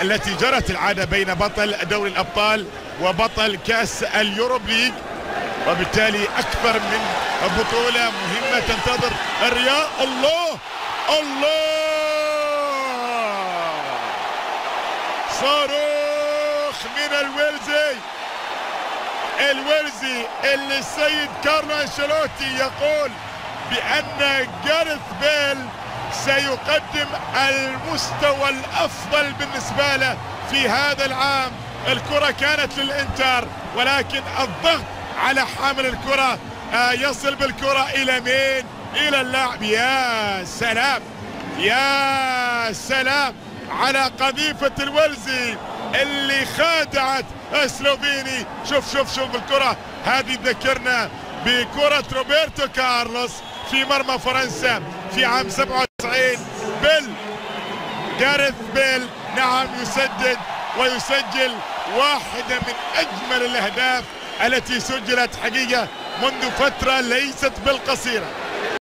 التي جرت العادة بين بطل دوري الأبطال وبطل كأس اليوروب ليج، وبالتالي أكثر من بطولة مهمة تنتظر الريال. الله صاروخ من الويلزي اللي السيد كارلو أنشيلوتي يقول بأن جاريث بيل سيقدم المستوى الأفضل بالنسبة له في هذا العام. الكرة كانت للإنتر، ولكن الضغط على حامل الكرة يصل بالكرة إلى مين؟ إلى اللاعب. يا سلام على قذيفة الويلزي اللي خادعت سلوفيني. شوف الكرة هذه تذكرنا بكرة روبرتو كارلوس في مرمى فرنسا في عام 97. جاريث بيل نعم يسدد ويسجل واحدة من أجمل الأهداف التي سجلت حقيقة منذ فترة ليست بالقصيرة.